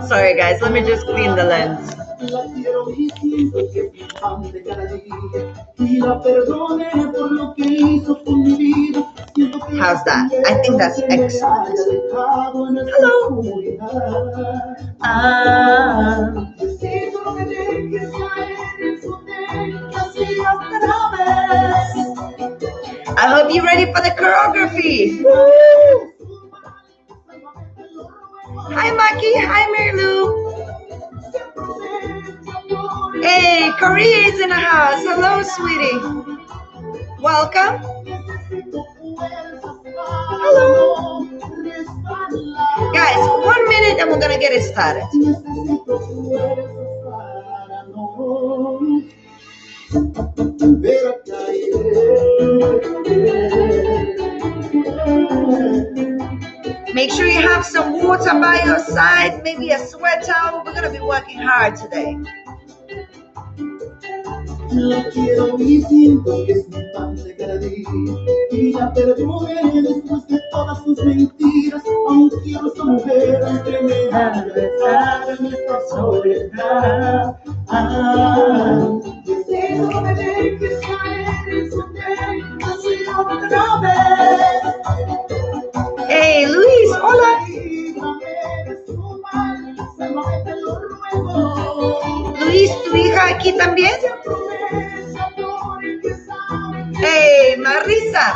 Sorry guys, let me just clean the lens. How's that? I think that's excellent. Hello. I hope you're ready for the choreography. Woo! Hi Maki, hi Marilu. Hey, Korea is in the house. Hello, sweetie. Welcome. Hello. Guys, 1 minute and we're gonna get it started. Make sure you have some water by your side, maybe a sweat towel. We're gonna be working hard today. La quiero y siento que es mi pan de cada día y la perdone después de todas sus mentiras. Aún quiero esa mujer que me haga besar en esta soledad. Deseo no me dejes caer en su tren así otra vez. Hey Luis, hola. Luis, ¿tu hija aquí también? Hey, Marisa.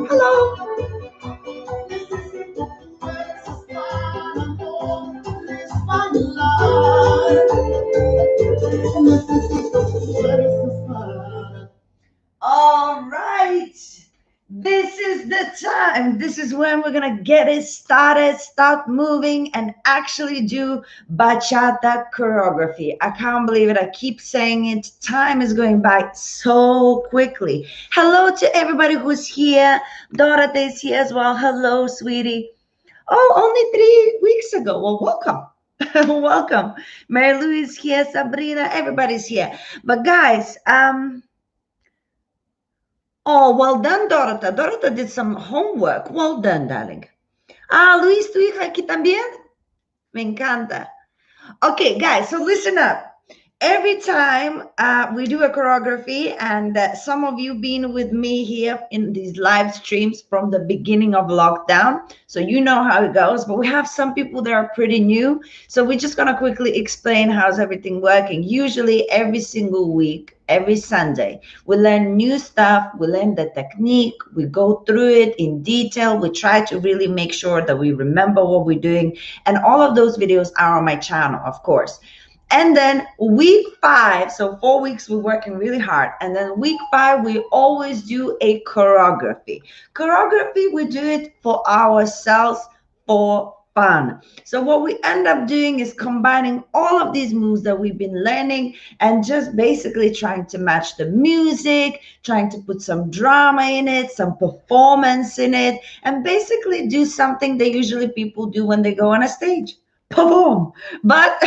Hello. All right. This is the time. This is when we're going to get it started, start moving, and actually do bachata choreography. I can't believe it. I keep saying it. Time is going by so quickly. Hello to everybody who's here. Dorothy is here as well. Hello, sweetie. Oh, only 3 weeks ago. Well, welcome. Welcome. Mary Lou is here. Sabrina, everybody's here. But guys, oh, well done, Dorota. Dorota did some homework. Well done, darling. Luis, ¿tu hija aquí también? Me encanta. Okay, guys, so listen up. Every time we do a choreography, and some of you been with me here in these live streams from the beginning of lockdown, so you know how it goes, but we have some people that are pretty new, so we're just going to quickly explain how's everything working. Usually every single week, every Sunday, we learn new stuff, we learn the technique, we go through it in detail, we try to really make sure that we remember what we're doing, and all of those videos are on my channel, of course. And then week 5, so 4 weeks, we're working really hard. And then week 5, we always do a choreography. Choreography, we do it for ourselves for fun. So what we end up doing is combining all of these moves that we've been learning and just basically trying to match the music, trying to put some drama in it, some performance in it, and basically do something that usually people do when they go on a stage. Perform. But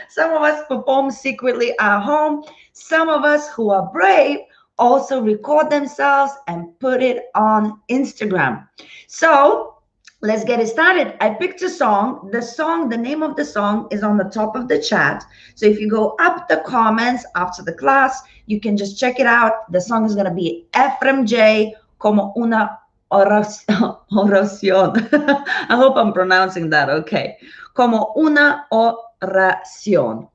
some of us perform secretly at home. Some of us who are brave also record themselves and put it on Instagram. So let's get it started. I picked a song. The name of the song is on the top of the chat. So if you go up the comments after the class, you can just check it out. The song is going to be Ephraim J, Como una oración. I hope I'm pronouncing that okay. Como una oración.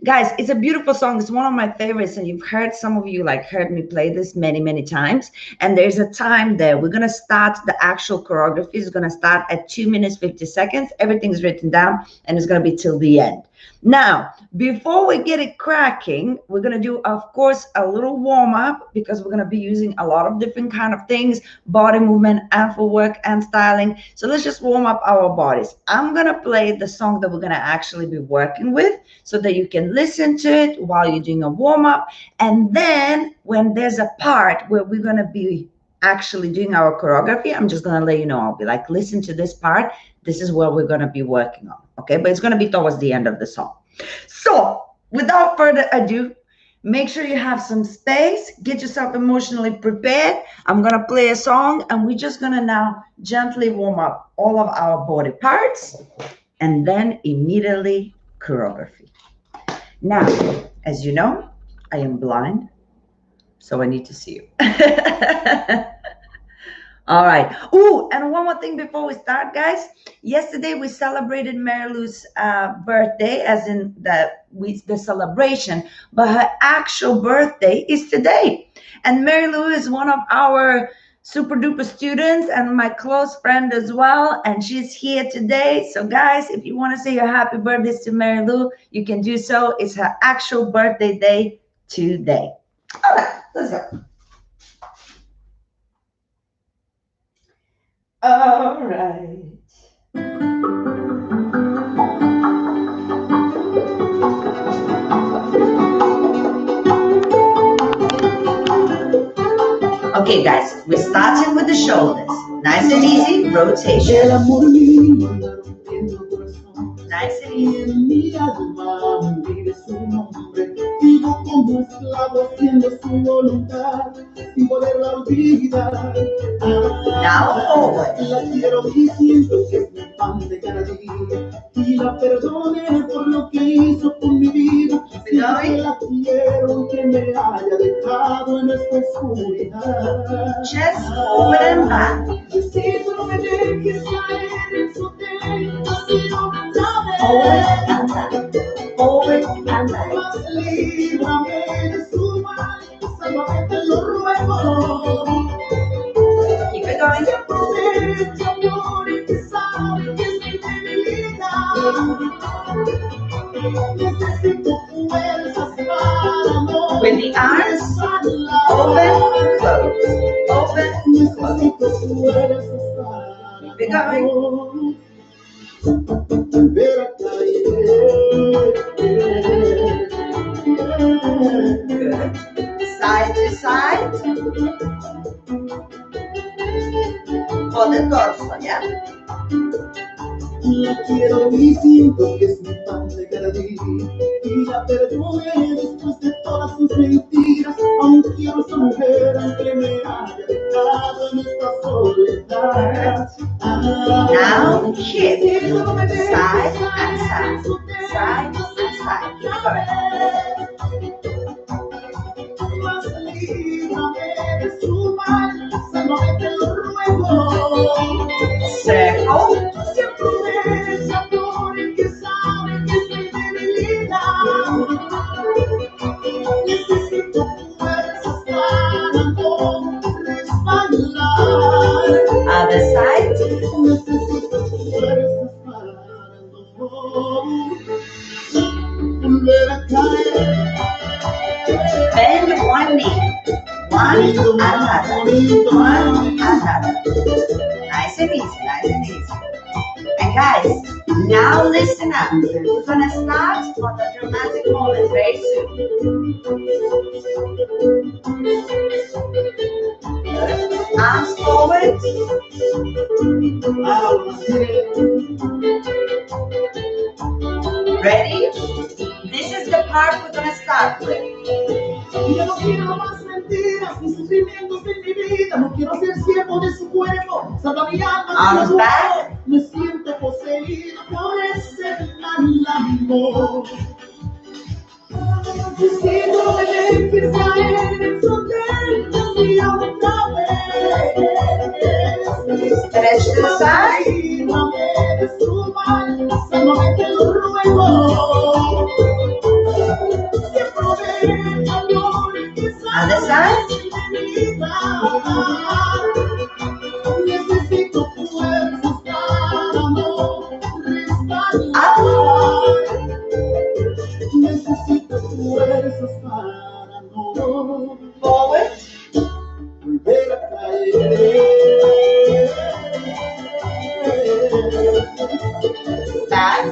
Guys, it's a beautiful song. It's one of my favorites, and you've heard, some of you heard me play this many times. And there's a time there. We're gonna start the actual choreography. It's gonna start at 2 minutes 50 seconds. Everything's written down, and it's gonna be till the end. Now, before we get it cracking, we're going to do, of course, a little warm-up, because we're going to be using a lot of different kind of things, body movement and footwork and styling. So let's just warm up our bodies. I'm going to play the song that we're going to actually be working with so that you can listen to it while you're doing a warm-up. And then when there's a part where we're going to be actually doing our choreography, I'm just going to let you know. I'll be like, listen to this part. This is what we're going to be working on. Okay, but it's going to be towards the end of the song. So without further ado, Make sure you have some space. Get yourself emotionally prepared. I'm going to play a song and we're just going to now gently warm up all of our body parts and then immediately choreography. Now, as you know, I am blind, so I need to see you. All right. Oh, and one more thing before we start, guys. Yesterday we celebrated Mary Lou's birthday, as in the celebration, but her actual birthday is today. And Mary Lou is one of our super duper students and my close friend as well. And she's here today. So, guys, if you want to say your happy birthdays to Mary Lou, you can do so. It's her actual birthday day today. All right, let's go. All right. Okay, guys, we're starting with the shoulders. Nice and easy, rotation. Nice and easy. Now forward. Chest forward and back. Forward and back. Forward and back. Keep it going. With the arms open, close, open, close. Keep it going. Good. Side to side. For the torso, yeah? La quiero y siento que es mi pan de cada día y la perdone después de todas sus mentiras. Aún quiero esa mujer aunque me haya dejado en esta soledad. Now hip, side and side, side and side. Keep going. Circle. Other side. Bend one knee. One another. One another. Nice and easy, nice and easy. And guys, now listen up. We're gonna start on the dramatic moment very soon. Arms forward. Ready? This is the part we're gonna start with. Yo no quiero más mentiras ni sufrimientos en mi vida. No quiero ser siervo de su cuerpo. Salva mi alma. Arms back. Me siento poseído por ese gran amor. Necesito me dejes caer en su templo y otra vez. Stretch to the side. Solamente lo ruego. Other side. Forward. Back.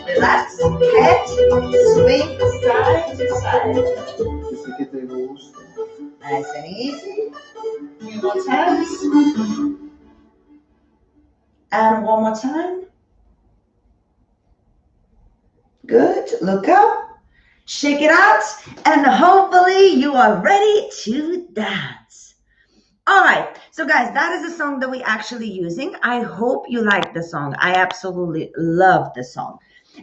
Relax. Head. Swing side to side. Nice and easy. Few more times. And one more time. Good. Look up. Shake it out. And hopefully you are ready to dance. All right. So guys, that is the song that we're actually using. I hope you like the song. I absolutely love the song.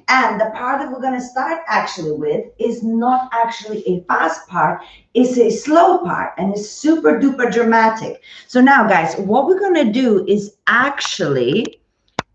And the part that we're going to start actually with is not actually a fast part, it's a slow part and it's super duper dramatic. So now guys, what we're going to do is actually,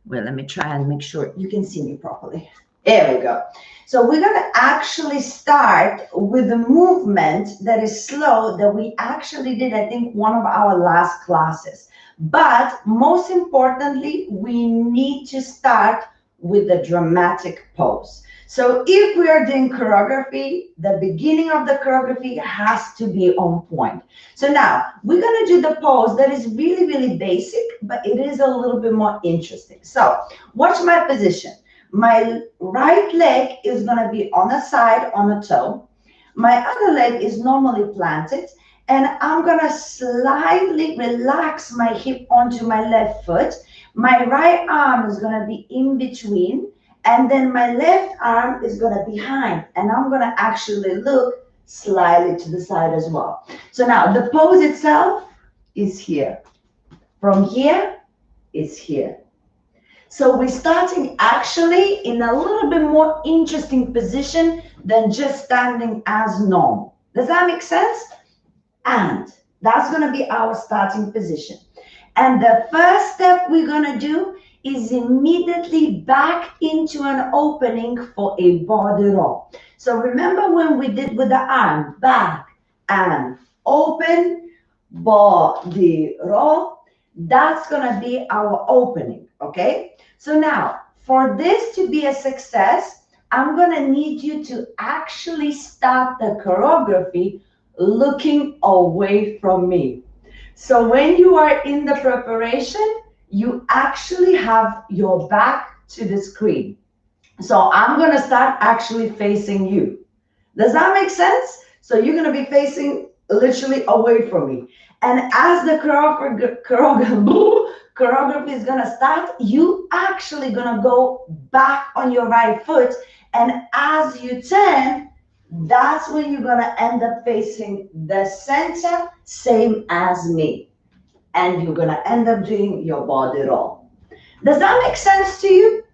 well, let me try and make sure you can see me properly. There we go. So we're going to actually start with the movement that is slow that we actually did, I think, one of our last classes. But most importantly, we need to start with the dramatic pose. So if we are doing choreography, the beginning of the choreography has to be on point. So now we're going to do the pose that is really, really basic, but it is a little bit more interesting. So watch my position. My right leg is going to be on the side, on a toe. My other leg is normally planted, and I'm going to slightly relax my hip onto my left foot. My right arm is going to be in between, and then my left arm is going to be behind, and I'm going to actually look slightly to the side as well. So now the pose itself is here. From here is here. So we're starting actually in a little bit more interesting position than just standing as normal. Does that make sense? And that's going to be our starting position. And the first step we're going to do is immediately back into an opening for a body roll. So remember when we did with the arm, back and open, body roll, that's going to be our opening, okay? So now, for this to be a success, I'm going to need you to actually start the choreography looking away from me. So when you are in the preparation, you actually have your back to the screen. So I'm going to start actually facing you. Does that make sense? So you're going to be facing literally away from me. And as the choreography is going to start, you actually going to go back on your right foot. And as you turn, that's when you're going to end up facing the center, same as me. And you're going to end up doing your body roll. Does that make sense to you?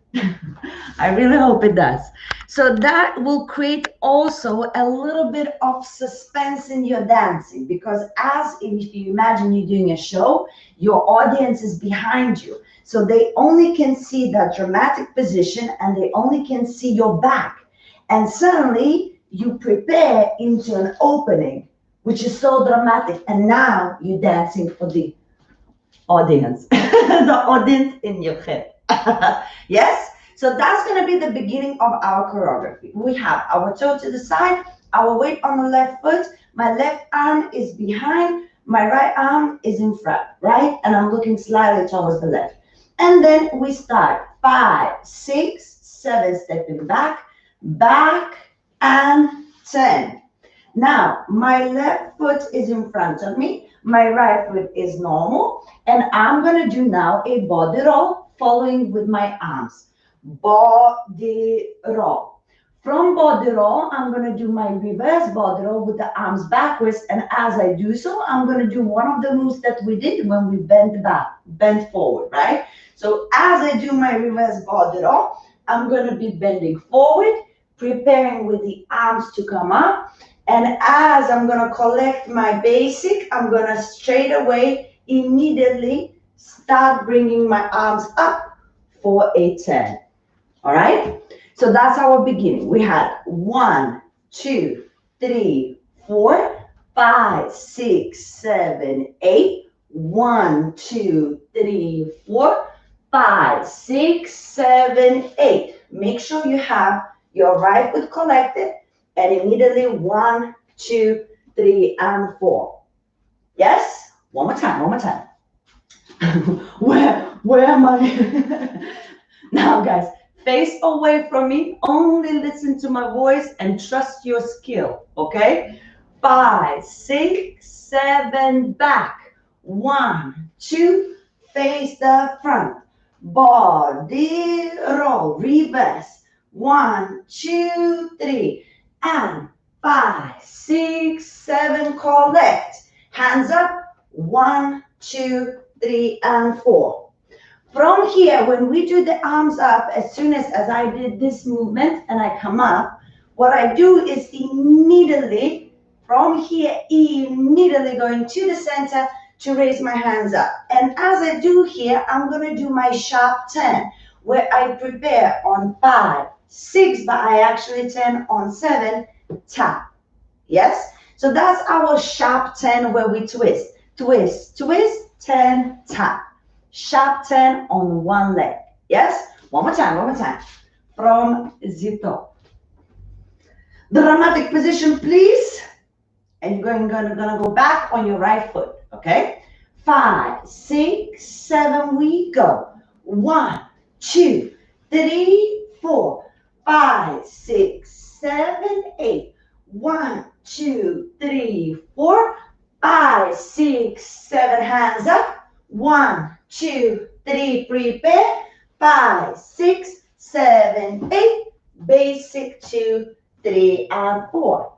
I really hope it does. So that will create also a little bit of suspense in your dancing, because as if you imagine you're doing a show, your audience is behind you. So they only can see that dramatic position and they only can see your back. And suddenly you prepare into an opening, which is so dramatic. And now you're dancing for the audience, the audience in your head. Yes? So that's going to be the beginning of our choreography. We have our toe to the side, our weight on the left foot, my left arm is behind, my right arm is in front, right? And I'm looking slightly towards the left. And then we start 5, 6, 7, stepping back, back, and 10. Now, my left foot is in front of me, my right foot is normal, and I'm going to do now a body roll following with my arms. Body roll. From body roll, I'm going to do my reverse body roll with the arms backwards, and as I do so, I'm going to do one of the moves that we did when we bent back, bent forward, right? So as I do my reverse body roll, I'm going to be bending forward, preparing with the arms to come up, and as I'm going to collect my basic, I'm going to straight away, immediately start bringing my arms up for a 10. All right? So that's our beginning. We had 1, 2, 3, 4, 5, 6, 7, 8. 1, 2, 3, 4, 5, 6, 7, 8. Make sure you have your right foot collected, and immediately 1, 2, 3, and 4. Yes? One more time, one more time. Where am I? Now, guys, face away from me. Only listen to my voice and trust your skill, okay? 5, 6, 7, back. 1, 2, face the front. body roll, reverse. 1, 2, 3, and 5, 6, 7, collect. Hands up, 1, 2, 3, and 4. From here, when we do the arms up, as soon as I did this movement and I come up, what I do is immediately, from here, immediately going to the center to raise my hands up. And as I do here, I'm going to do my sharp 10, where I prepare on 5, 6, but I actually turn on 7, tap. Yes? So that's our sharp 10 where we twist, twist, twist, 10, tap. Sharp 10 on one leg. Yes? One more time, one more time. From the top. Dramatic position, please. And you're gonna go back on your right foot. Okay? 5, 6, 7, we go. 1, 2, 3, 4, 5, 6, 7, 8. 1, 2, 3, 4, 5, 6, 7. Hands up. 1, 2, 3, prepare. 5, 6, 7, 8. Basic 2, 3, and 4.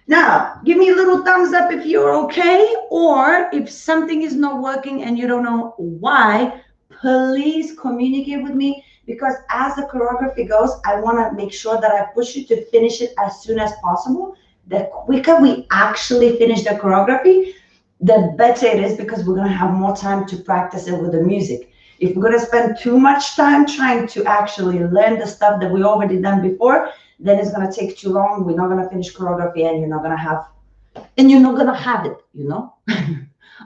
Now, give me a little thumbs up if you're okay, or if something is not working and you don't know why, please communicate with me, because as the choreography goes, I want to make sure that I push you to finish it as soon as possible. The quicker we actually finish the choreography, the better it is, because we're going to have more time to practice it with the music. If we're going to spend too much time trying to actually learn the stuff that we already done before, then it's going to take too long. We're not going to finish choreography, and you're not going to have it, you know?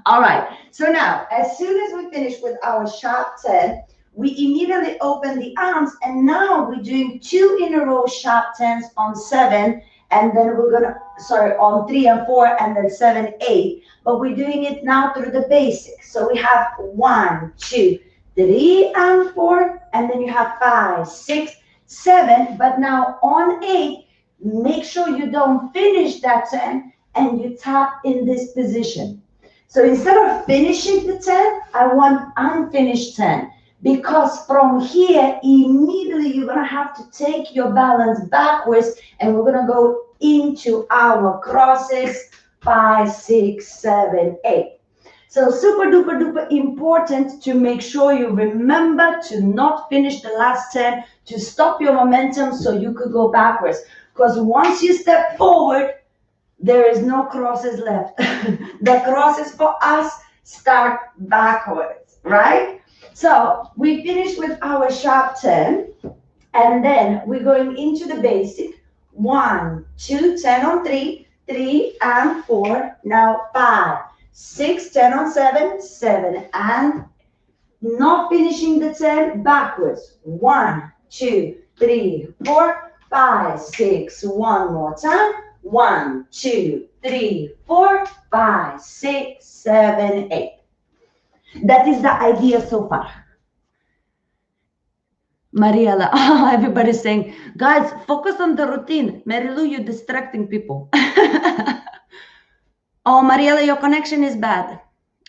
All right. So now, as soon as we finish with our sharp 10, we immediately open the arms, and now we're doing 2 in a row sharp 10s on 7, and then we're going to, on 3 and 4, and then 7, 8. But we're doing it now through the basics. So we have 1, 2, 3, and 4, and then you have 5, 6, 7. But now on 8, make sure you don't finish that 10 and you tap in this position. So instead of finishing the 10, I want unfinished 10. Because from here, immediately you're going to have to take your balance backwards, and we're going to go into our crosses, 5, 6, 7, 8. So super duper duper important to make sure you remember to not finish the last 10, to stop your momentum so you could go backwards. Because once you step forward, there is no crosses left. The crosses for us start backwards, right? So we finish with our sharp 10, and then we're going into the basic. 1, 2, 10 on 3, 3 and 4. Now 5, 6, 10 on 7, 7, and not finishing the 10, backwards. 1, 2, 3, 4, 5, 6. One more time. 1, 2, 3, 4, 5, 6, 7, 8. That is the idea so far. Mariela, everybody's saying, guys, focus on the routine. Marilu, you're distracting people. Oh, Mariela, your connection is bad.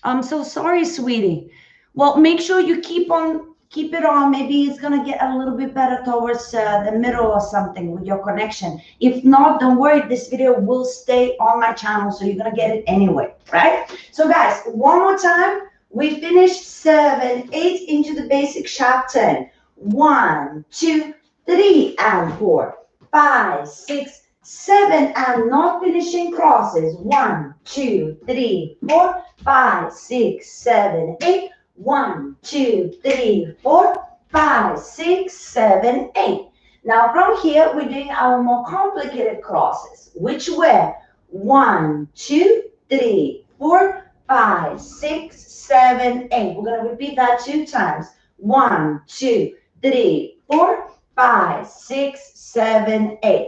I'm so sorry, sweetie. Well, make sure you keep it on. Maybe it's going to get a little bit better towards the middle or something with your connection. If not, don't worry. This video will stay on my channel, so you're going to get it anyway, right? So, guys, one more time. We finished 7, 8 into the basic sharp 10. 1, 2, 3, and 4, 5, 6, 7, and not finishing crosses. 1, 2, 3, 4, 5, 6, 7, 8. 1, 2, 3, 4, 5, 6, 7, 8. Now from here, we're doing our more complicated crosses, which were 1, 2, 3, 4, 5, 6, 7, 8. We're going to repeat that 2 times. 1, 2, 3, 4, 5, 6, 7, 8.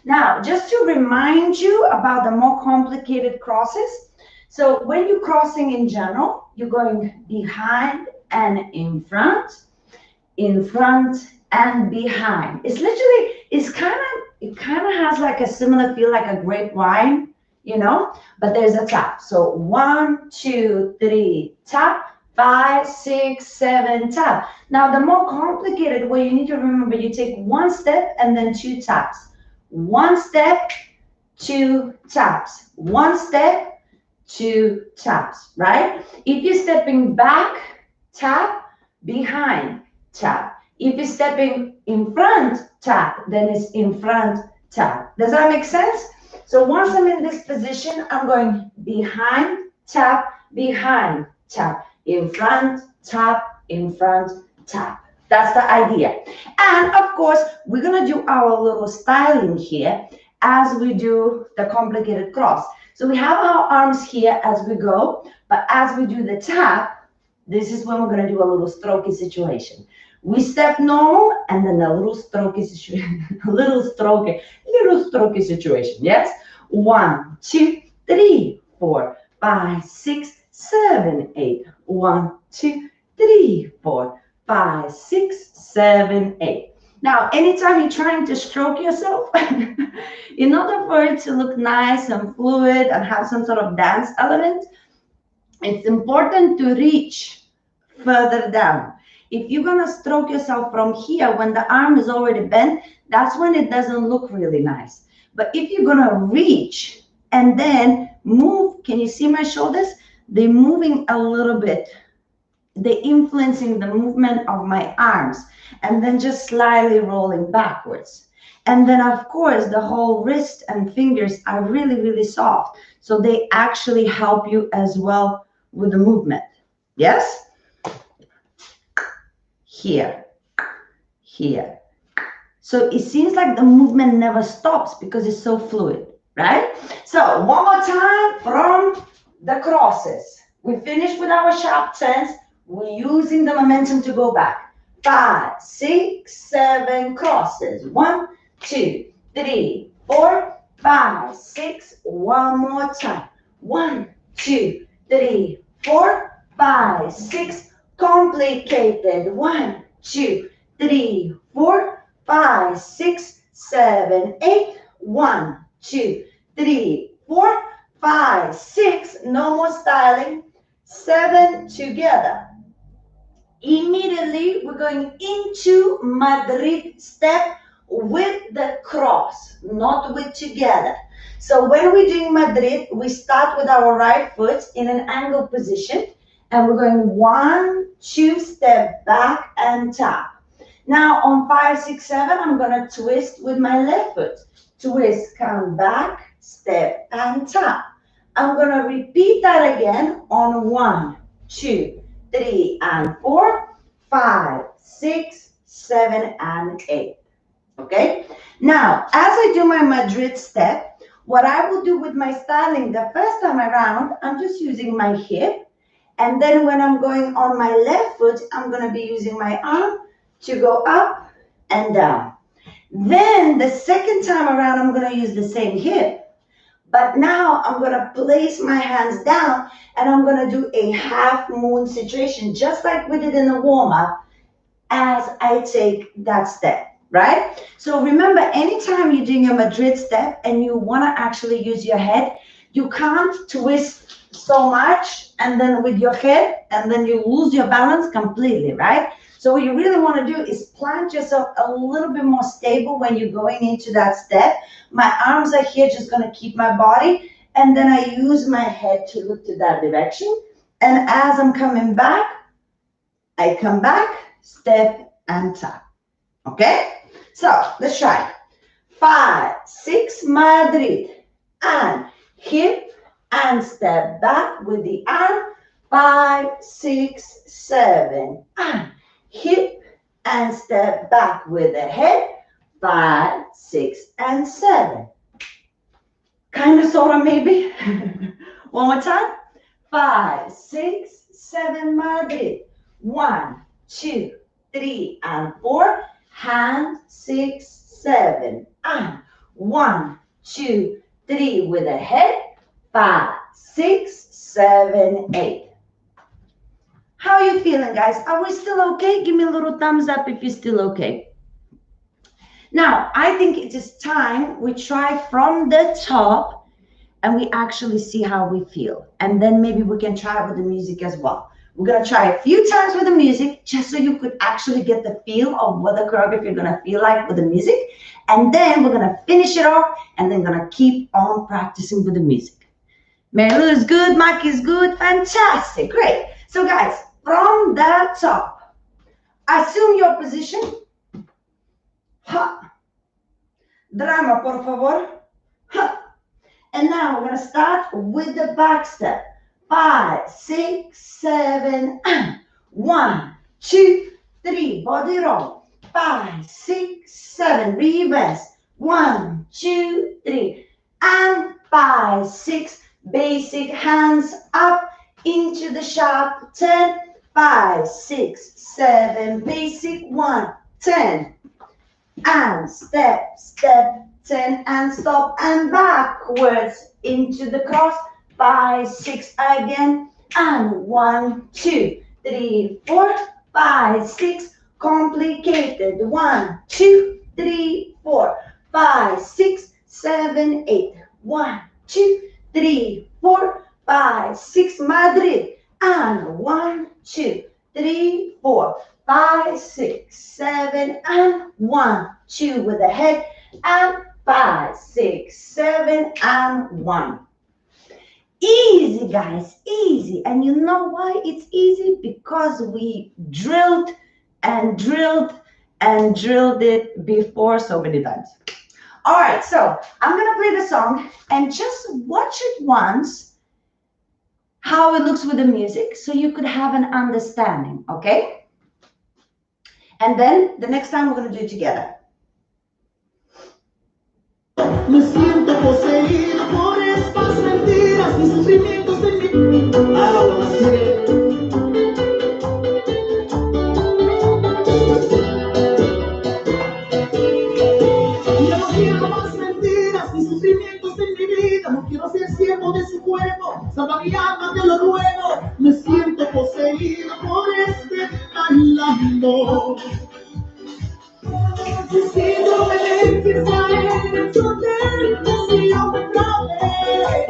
Now, just to remind you about the more complicated crosses. So when you're crossing in general, you're going behind and in front and behind. It's literally, it kind of has like a similar feel like a grapevine, you know, but there's a tap. So 1, 2, 3, tap. 5, 6, 7, tap. Now the more complicated way, you need to remember, you take one step and then two taps. One step, two taps. One step, two taps, right? If you're stepping back, tap, behind, tap. If you're stepping in front, tap, then it's in front, tap. Does that make sense? So once I'm in this position, I'm going behind, tap, behind, tap, in front, tap, in front, tap. That's the idea. And of course, we're gonna do our little styling here as we do the complicated cross. So we have our arms here as we go, but as we do the tap, this is when we're gonna do a little strokey situation. We step normal and then a little strokey situation, little strokey situation, yes? 1, 2, 3, 4, 5, 6, 7, 8. 1, 2, 3, 4, 5, 6, 7, 8. Now, anytime you're trying to stroke yourself, in order for it to look nice and fluid and have some sort of dance element, it's important to reach further down. If you're gonna stroke yourself from here when the arm is already bent, that's when it doesn't look really nice. But if you're gonna reach and then move, can you see my shoulders? They're moving a little bit. They're influencing the movement of my arms and then just slightly rolling backwards. And then of course the whole wrist and fingers are really, really soft. So they actually help you as well with the movement. Yes? Here, here. So it seems like the movement never stops because it's so fluid, right? So one more time from the crosses. We finished with our sharp turns. We're using the momentum to go back. 5, 6, 7 crosses. 1, 2, 3, 4, 5, 6. One more time. 1, 2, 3, 4, 5, 6. Complicated. 1, 2, 3, 4, 5, 6, 7, 8. 1, 2, 3, 4, 5, 6. No more styling. 7 together. Immediately, we're going into Madrid step with the cross, not with together. So when we're doing Madrid, we start with our right foot in an angle position, and we're going 1, 2, step back and tap. Now on 5, 6, 7, I'm gonna twist with my left foot. Twist, come back, step and tap. I'm gonna repeat that again on 1, 2, 3, and 4, 5, 6, 7, and 8. Okay? Now, as I do my Madrid step, what I will do with my styling the first time around, I'm just using my hip. And then when I'm going on my left foot, I'm going to be using my arm to go up and down. Then the second time around, I'm going to use the same hip. But now I'm going to place my hands down and I'm going to do a half moon situation, just like we did in the warm-up, as I take that step, right? So remember, anytime you're doing a Madrid step and you want to actually use your head, you can't twist so much and then with your head and then you lose your balance completely, right? So what you really want to do is plant yourself a little bit more stable when you're going into that step. My arms are here, just going to keep my body, and then I use my head to look to that direction. And as I'm coming back, I come back, step and tap. Okay? So let's try. 5, 6, Madrid, and hip and step back with the arm. 5, 6, 7, and hip and step back with the head. 5, 6, and 7. Kind of, sort of, maybe. One more time. 5, 6, 7, Madrid. 1, 2, 3, and 4. Hand, 6, 7, and 1, 2, 3 with a head. 5, 6, 7, 8. How are you feeling, guys? Are we still okay? Give me a little thumbs up if you're still okay. Now, I think it is time we try from the top and we actually see how we feel. And then maybe we can try with the music as well. We're gonna try a few times with the music just so you could actually get the feel of what the choreography you're gonna feel like with the music. And then we're gonna finish it off and then gonna keep on practicing with the music. Melu is good, Mike is good, fantastic, great. So guys, from the top, assume your position. Ha. Drama, por favor. Ha. And now we're gonna start with the back step. 5, 6, 7, 1, 2, 3, body roll. 5, 6, 7, reverse. 1, 2, 3, and 5, 6. Basic hands up into the sharp 10. 5, 6, 7, basic 1, 10. And step, step, 10, and stop, and backwards into the cross. 5, 6 again, and 1, 2, 3, 4, 5, 6. Complicated. 1, 2, 3, 4, 5, 6, 7, 8. 1, 2, 3, 4, 5, 6. Madrid. And 1, 2, 3, 4, 5, 6, 7, and 1, 2 with the head, and 5, 6, 7, and 1. Easy, guys, easy. And you know why it's easy? Because we drilled and drilled and drilled it before so many times. All right, so I'm gonna play the song and just watch it once, how it looks with the music, so you could have an understanding, okay? And then the next time we're gonna do it together. Me siento poseído por estas mentiras, mis sufrimientos de mi alma. Ya no quiero más mentiras, mis sufrimientos en mi vida. No quiero ser siervo de su cuerpo. Salva mi alma, te lo ruego. Me siento poseído por este mal amor. Decido ver que está hecho de ilusión otra vez.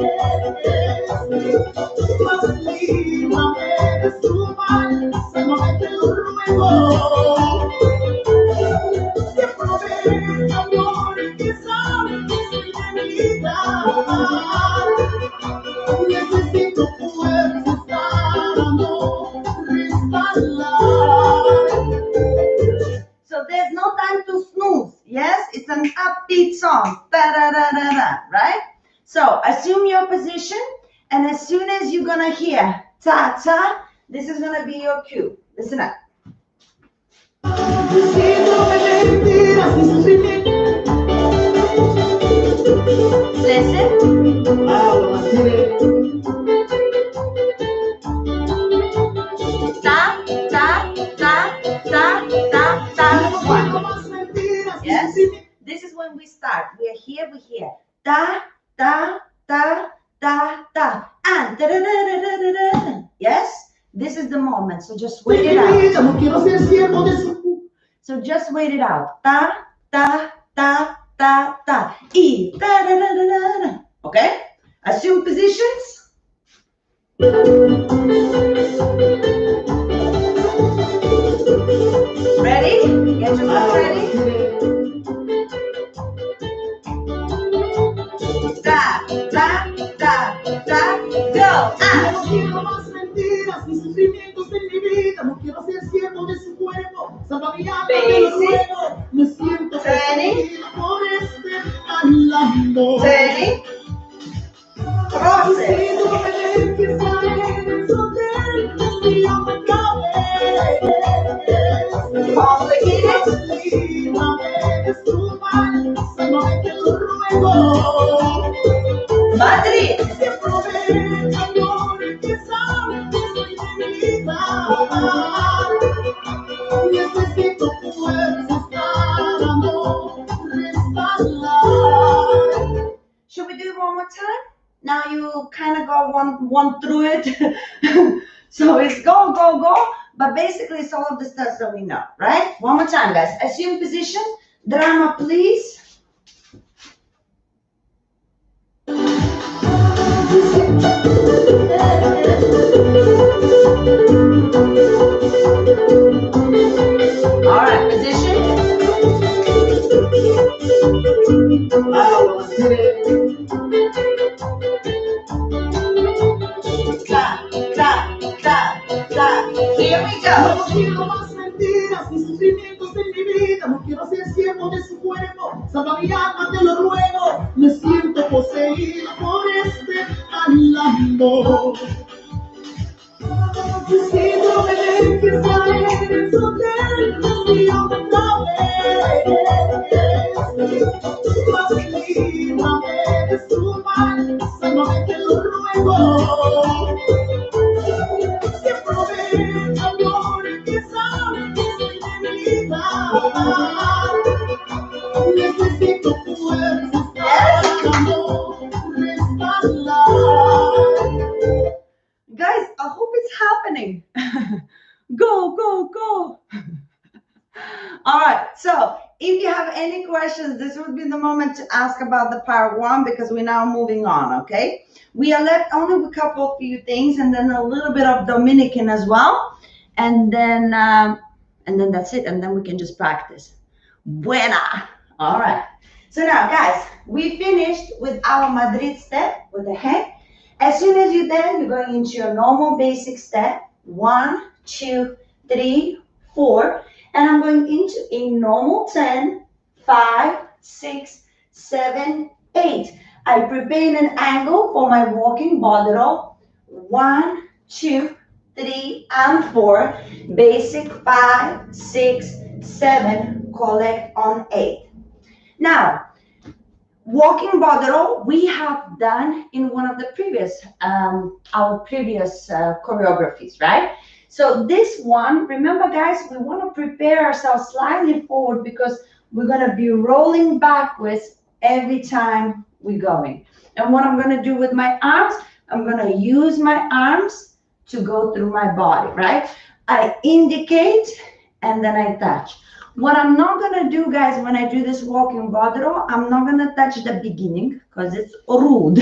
Mas líbrame de su mal, solamente lo ruego. Que promete amor que sabe que soy debilidad. Necesito fuerzas para no resbalar. So there's no time to snooze, yes? It's an upbeat song, da-da-da-da-da, right? So assume your position, and as soon as you're gonna hear ta-ta, this is gonna be your cue. Listen up. Listen. Ta, ta, ta, ta, ta, ta, one. Yes? This is when we start. We are here, we hear. Ta, ta, ta, ta, ta. And da, da, da, da, da, da, da. Yes? This is the moment. So just wait it out. So just wait it out. Ta, ta, ta, ta, ta. E, da, da, da, da, da, da. Okay? Assume positions. Ready? Get yourself ready. Da, da, da, da, go. No quiero más mentiras, mis sufrimientos en mi vida. No quiero ser siervo de su cuerpo. Salva mi alma, te lo ruego. Me siento poseído por este mal amor. Ready? Process. Madrid. Should we do it one more time? Now you kind of go one through it. So it's go, go, go. But basically it's all of the steps that we know, right? One more time, guys. Assume position. Drama, please. Guys, I hope it's happening. Go, go, go. All right, so if you have any questions, this would be the moment to ask about the part one, because we're now moving on, okay? We are left only with a couple of few things, and then a little bit of Dominican as well, and then that's it, and then we can just practice. Buena. All right. So now, guys, we finished with our Madrid step with the head. As soon as you're there, you're going into your normal basic step. 1, 2, 3, 4. And I'm going into a normal 10, 5, 6, 7, 8. I prepare an angle for my walking body roll. 1, 2, 3, and 4. Basic 5, 6, 7. Collect on 8. Now, walking body roll we have done in one of the previous our previous choreographies, right? So this one, remember guys, we want to prepare ourselves slightly forward because we're going to be rolling backwards every time we're going. And what I'm going to do with my arms, I'm going to use my arms to go through my body, right? I indicate and then I touch. What I'm not going to do, guys, when I do this walking body roll, I'm not going to touch the beginning because it's rude.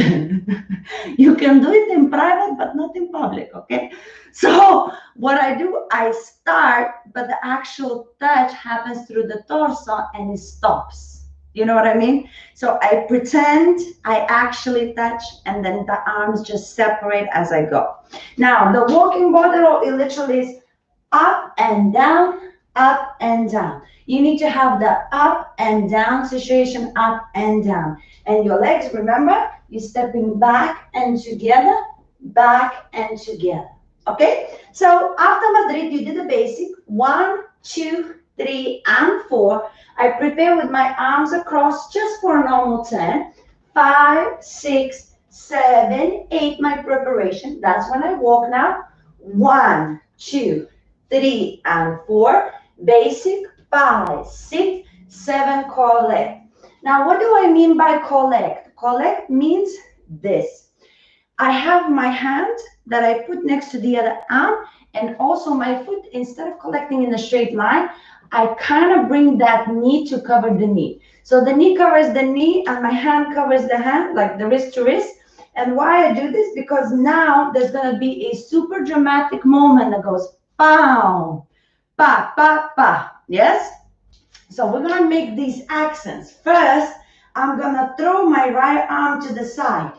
You can do it in private, but not in public, okay? So what I do, I start, but the actual touch happens through the torso and it stops. You know what I mean? So I pretend I actually touch and then the arms just separate as I go. Now, the walking body roll, it literally is up and down, up and down. You need to have the up and down situation, up and down. And your legs, remember, you're stepping back and together, back and together. Okay? So after Madrid, you did the basic 1, 2, 3, and 4. I prepare with my arms across just for a normal 10. 5, 6, 7, 8, my preparation. That's when I walk now. 1, 2, 3, and 4. Basic 5, 6, 7, collect. Now, what do I mean by collect? Collect means this. I have my hand that I put next to the other arm, and also my foot, instead of collecting in a straight line, I kind of bring that knee to cover the knee. So the knee covers the knee and my hand covers the hand, like the wrist to wrist. And why I do this? Because now there's going to be a super dramatic moment that goes, pow, pa, pa, pa. Yes? So we're going to make these accents. First, I'm going to throw my right arm to the side.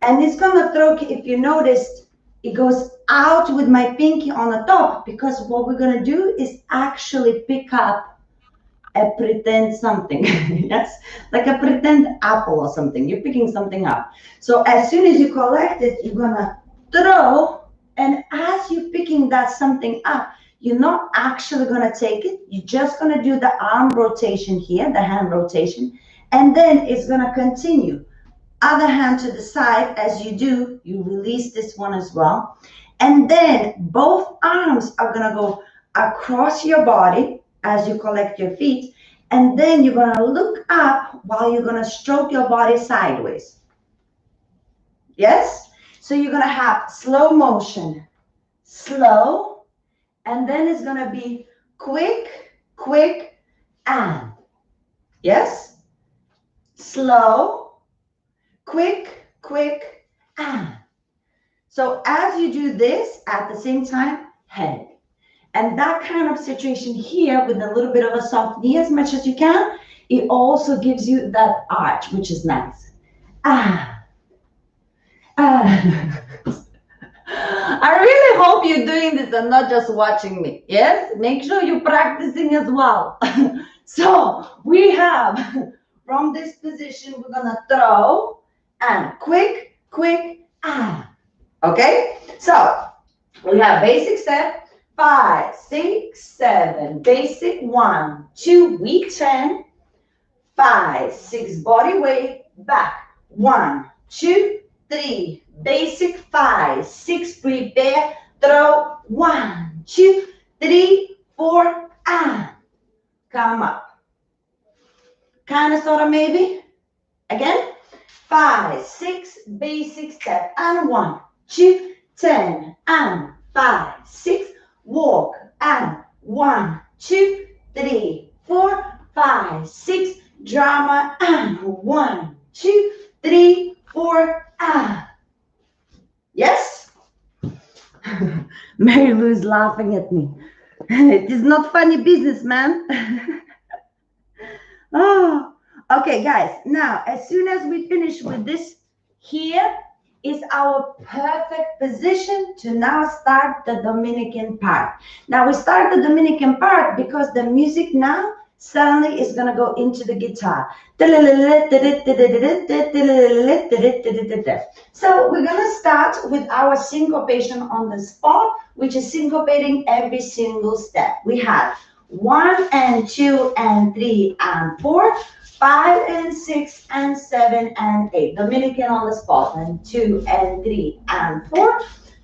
And it's going to throw, if you noticed, it goes out with my pinky on the top, because what we're going to do is actually pick up a pretend something. Yes? Like a pretend apple or something. You're picking something up. So as soon as you collect it, you're going to throw. And as you're picking that something up, you're not actually going to take it. You're just going to do the arm rotation here, the hand rotation. And then it's going to continue. Other hand to the side. As you do, you release this one as well. And then both arms are going to go across your body as you collect your feet. And then you're going to look up while you're going to stroke your body sideways. Yes? So you're going to have slow motion. Slow. And then it's going to be quick, quick, and. Yes? Slow, quick, quick, and. So as you do this, at the same time, head. And that kind of situation here with a little bit of a soft knee as much as you can, it also gives you that arch, which is nice. Ah. Ah. I really hope you're doing this and not just watching me. Yes? Make sure you're practicing as well. So we have, from this position, we're going to throw and quick, quick, ah. Okay, so we have basic step, 5, 6, 7, basic 1, 2, we turn, 5, 6, body weight, back, 1, 2, 3, basic 5, 6, prepare, throw, 1, 2, 3, 4, and come up. Kind of, sort of, maybe. Again, 5, 6, basic step, and 1, 2, 10, and 5, 6, walk, and 1, 2, 3, 4, 5, 6, drama, and 1, 2, 3, 4, and. Yes? Mary Lou is laughing at me. It is not funny business, man. Oh, okay, guys. Now, as soon as we finish with this, here is our perfect position to now start the Dominican part. Now, we start the Dominican part because the music now suddenly is going to go into the guitar. So we're going to start with our syncopation on the spot, which is syncopating every single step. We have 1 and 2 and 3 and 4, 5 and 6 and 7 and 8. Dominican on the spot. And 2 and 3 and 4,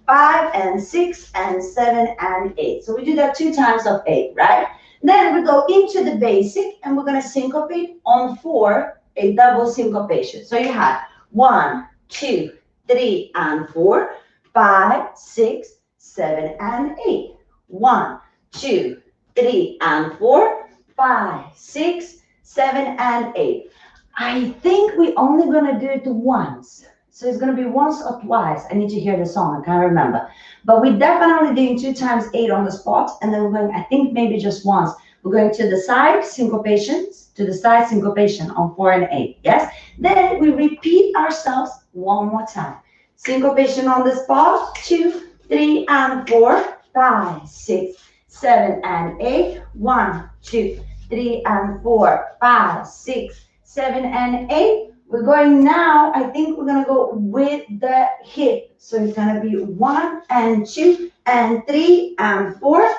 5 and 6 and 7 and 8. So we do that 2 times of 8, right? Then we go into the basic and we're going to syncopate on 4, a double syncopation. So you have 1, 2, 3 and 4, 5, 6, 7 and 8. 1, 2, 3 and 4, 5, 6, 7 and 8. I think we're only going to do it once. So it's going to be once or twice. I need to hear the song. I can't remember. But we're definitely doing 2 times 8 on the spot. And then we're going, I think maybe just once. We're going to the side syncopations, to the side syncopation on 4 and 8. Yes? Then we repeat ourselves one more time. Syncopation on the spot, 2, 3 and 4, 5, 6, 7 and 8. 1, 2, 3 and 4, 5, 6, 7 and 8. We're going now, I think we're going to go with the hip. So it's going to be 1 and 2 and 3 and 4,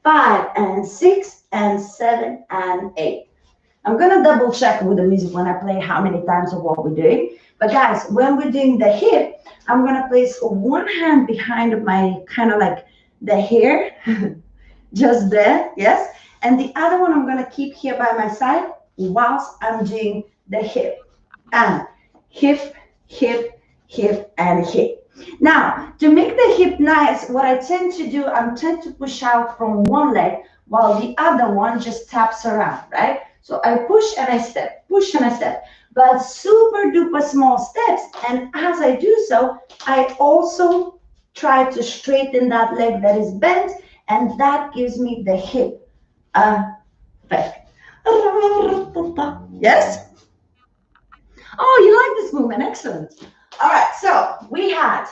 5 and 6 and 7 and 8. I'm going to double check with the music when I play how many times of what we're doing. But guys, when we're doing the hip, I'm going to place one hand behind my kind of like the hair, just there, yes? And the other one I'm going to keep here by my side whilst I'm doing the hip. And hip, hip, hip, and hip. Now, to make the hip nice, what I tend to do, I tend to push out from one leg while the other one just taps around, right? So I push and I step, push and I step, but super duper small steps. And as I do so, I also try to straighten that leg that is bent, and that gives me the hip effect. Yes? Oh, you like this movement. Excellent. All right, so we had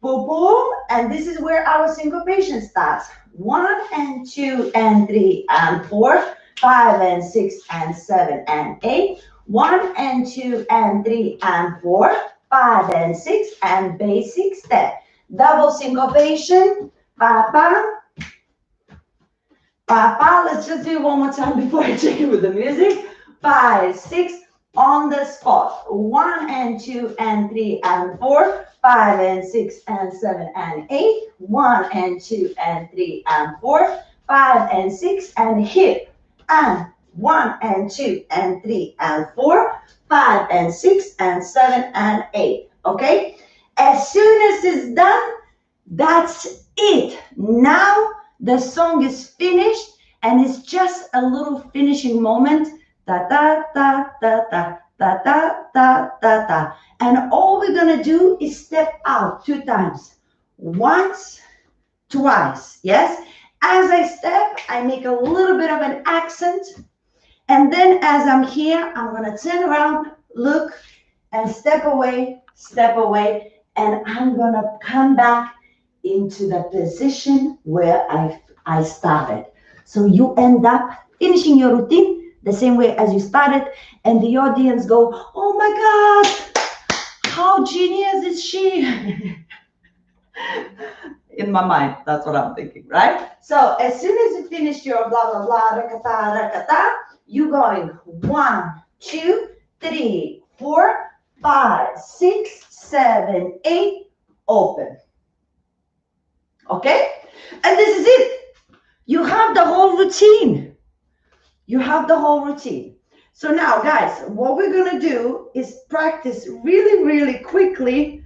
boom, boom, and this is where our syncopation starts. 1 and 2 and 3 and 4, 5 and 6 and 7 and 8. 1 and 2 and 3 and 4, 5 and 6 and basic step. Double syncopation. Pa, pa. Pa, pa. Let's just do it one more time before I take it with the music. 5, 6, on the spot. 1 and 2 and 3 and 4, 5 and 6 and 7 and 8. 1 and 2 and 3 and 4, 5 and 6 and hip. And 1 and 2 and 3 and 4, 5 and 6 and 7 and 8. Okay? As soon as it's done, that's it. Now the song is finished and it's just a little finishing moment. Da da da da da da da da da da. And all we're gonna do is step out 2 times. Once, twice. Yes? As I step, I make a little bit of an accent. And then as I'm here, I'm gonna turn around, look, and step away, and I'm gonna come back into the position where I started. So you end up finishing your routine the same way as you started, and the audience go, oh my God, how genius is she? In my mind, that's what I'm thinking, right? So as soon as you finish your blah, blah, blah, rakata, rakata, you're going 1, 2, 3, 4, 5, 6, 7, 8, open. Okay? And this is it. You have the whole routine. You have the whole routine. So now, guys, what we're going to do is practice really, really quickly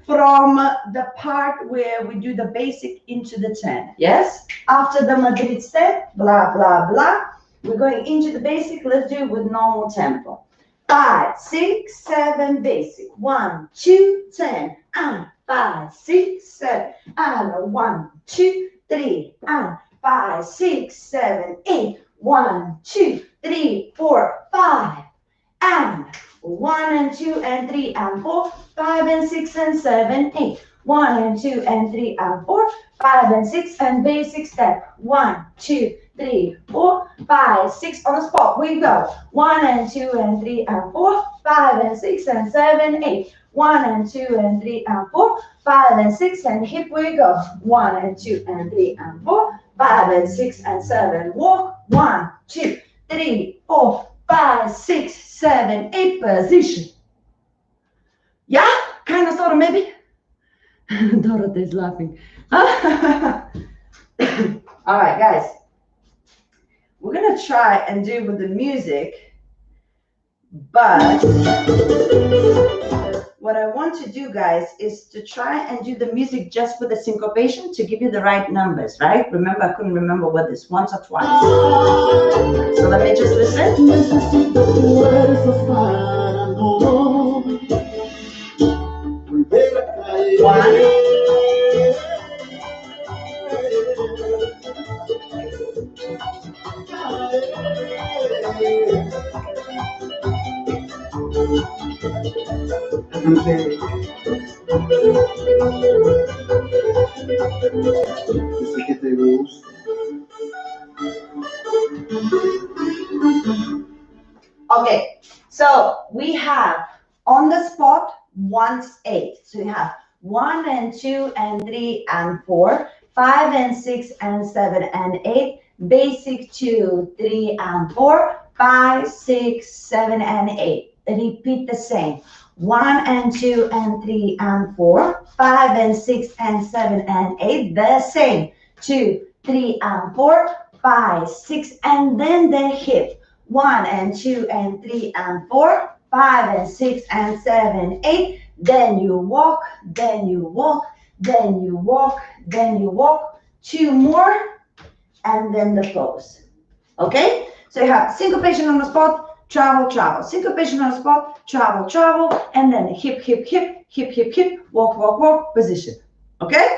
from the part where we do the basic into the 10. Yes? After the Madrid step, blah, blah, blah, we're going into the basic. Let's do it with normal tempo. 5, 6, 7, basic. 1, 2, 10, and 5, 6, 7, and 1, 2, 3, and 5, 6, 7, 8. 1, 2, 3, 4, 5, and 1 and 2 and 3 and 4, 5 and 6 and 7, 8. 1 and 2 and 3 and 4, 5 and 6 and basic step. 1, 2, 3, 4, 5, 6 on the spot. We go 1 and 2 and 3 and 4, 5 and 6 and 7, 8. 1 and 2 and 3 and 4, 5 and 6 and hip we go. 1 and 2 and 3 and 4, 5 and 6 and 7. Walk. 1, 2, 3, 4, 5, 6, 7, 8 position. Yeah? Kind of, sort of, maybe? Dorothy is laughing. All right, guys. We're going to try and do with the music, but what I want to do, guys, is to try and do the music just with the syncopation to give you the right numbers, right? Remember, I couldn't remember what this once or twice. So let me just listen. One. Okay, so we have on the spot 1's 8. So we have 1 and 2 and 3 and 4, 5 and 6 and 7 and 8, basic 2, 3 and 4, 5, 6, 7 and 8. Repeat the same. 1 and 2 and 3 and 4, 5 and 6 and 7 and 8, the same. 2, 3 and 4, 5, 6, and then the hip. 1 and 2 and 3 and 4, 5 and 6 and 7, 8. Then you walk, then you walk, then you walk, then you walk. 2 more, and then the pose. Okay? So you have syncopation on the spot, travel, travel. Syncopation on the spot, travel, travel, and then hip, hip, hip, hip, hip, hip, walk, walk, walk, position. Okay?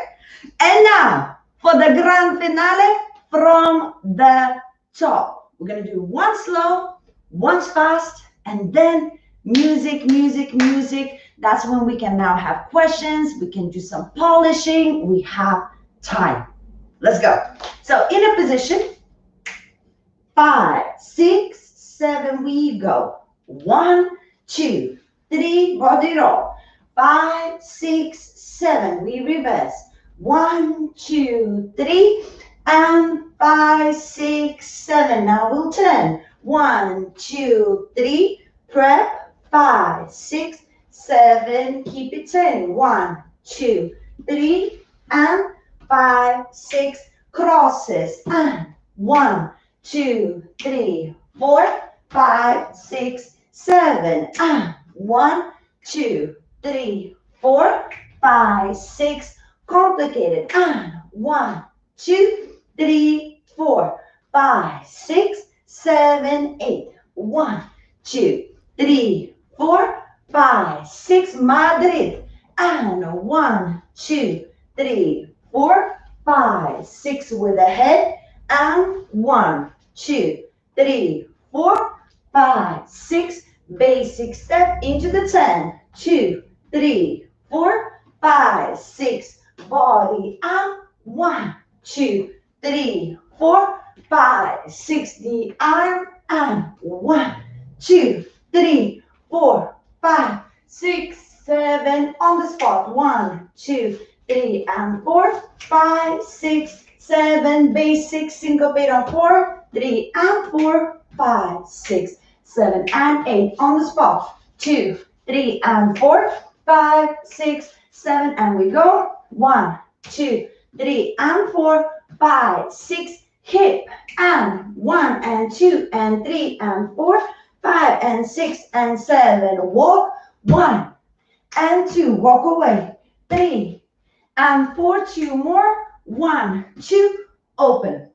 And now, for the grand finale, from the top. We're going to do one slow, one fast, and then music, music, music. That's when we can now have questions. We can do some polishing. We have time. Let's go. So in a position, 5, 6, 7, we go. 1, 2, 3, body roll. 5, 6, 7, we reverse. 1, 2, 3, and 5, 6, 7. Now we'll turn. 1, 2, 3, prep. 5, 6, 7. Keep it turning. 1, 2, 3, and 5, 6. Crosses. And 1, 2, 3, 4, 5, 6, 7. And 1, 2, 3, 4, 5, 6. Complicated. And 1, 2, 3, 4, 5, 6, 7, 8. 1, 2, 3, 4, 5, 6. Madrid. And 1, 2, 3, 4, 5, 6 with the head. And 1, 2, 3, 4, 5, 6. Basic step into the 10. 2, 3, 4, 5, 6. Body up. 1, 2, 3, 4, 5, 6. The arm and 1, 2, 3, 4, 5, 6, 7, on the spot. 1, 2, 3, and 4, 5, 6, 7, basic syncopate on 4, 3, and 4, 5, 6, 7, and 8, on the spot. 2, 3, and 4, 5, 6, 7, and we go. 1, 2, 3, and 4, 5, 6, hip, and 1, and 2, and 3, and 4, 5, and 6, and 7, walk. 1, and 2, walk away. 3, and 4, 2 more. 1, 2, open.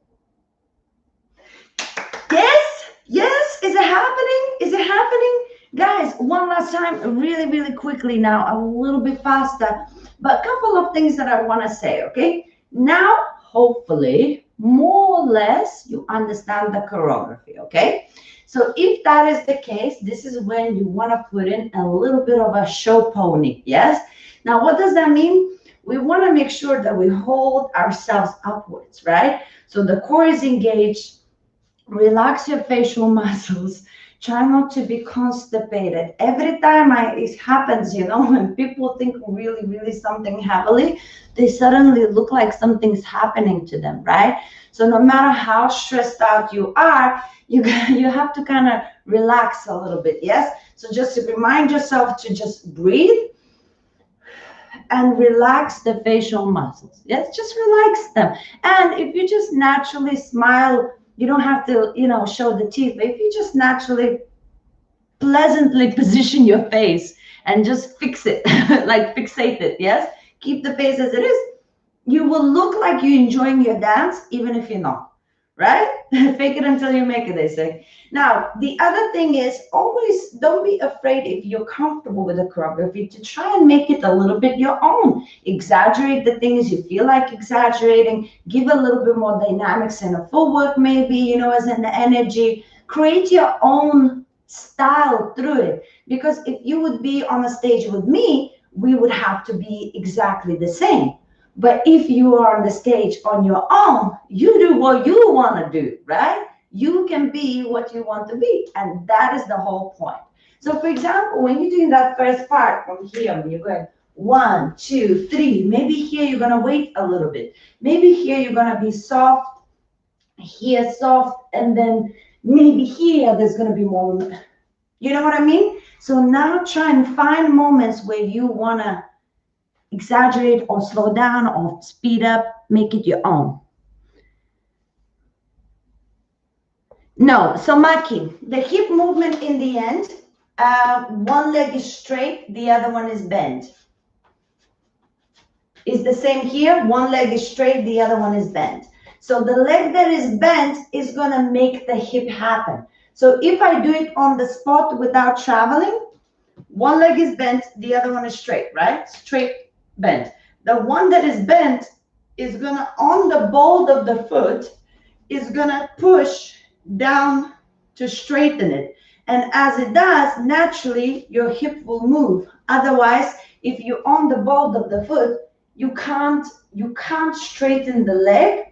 Yes, yes, is it happening? Is it happening? Guys, one last time, really quickly now, a little bit faster, but a couple of things that I want to say, okay? Now, hopefully, more or less, you understand the choreography, okay? So if that is the case, this is when you want to put in a little bit of a show pony, yes? Now, what does that mean? We want to make sure that we hold ourselves upwards, right? So the core is engaged. Relax your facial muscles. Try not to be constipated. Every time it happens, you know, when people think really something heavily, they suddenly look like something's happening to them, right? So no matter how stressed out you are, you have to kind of relax a little bit, yes? So just to remind yourself to just breathe and relax the facial muscles. Yes, just relax them. And if you just naturally smile, you don't have to, you know, show the teeth. But if you just naturally, pleasantly position your face and just fix it, like fixate it, yes? Keep the face as it is. You will look like you're enjoying your dance, even if you're not, right? Fake it until you make it, they say. Now, the other thing is always don't be afraid if you're comfortable with the choreography to try and make it a little bit your own. Exaggerate the things you feel like exaggerating. Give a little bit more dynamics in a footwork, maybe, you know, as an energy. Create your own style through it. Because if you would be on a stage with me, we would have to be exactly the same. But if you are on the stage on your own, you do what you want to do, right? You can be what you want to be. And that is the whole point. So for example, when you're doing that first part from here, you're going 1, 2, 3. Maybe here you're going to wait a little bit. Maybe here you're going to be soft, here soft, and then maybe here there's going to be more. You know what I mean? So now try and find moments where you want to exaggerate or slow down or speed up, make it your own. No, so Maki, the hip movement in the end, one leg is straight, the other one is bent. It's the same here, one leg is straight, the other one is bent. So the leg that is bent is gonna make the hip happen. So if I do it on the spot without traveling, one leg is bent, the other one is straight, right? Straight, bent. The one that is bent is gonna, on the ball of the foot, is gonna push down to straighten it. And as it does, naturally, your hip will move. Otherwise, if you're on the ball of the foot, you can't straighten the leg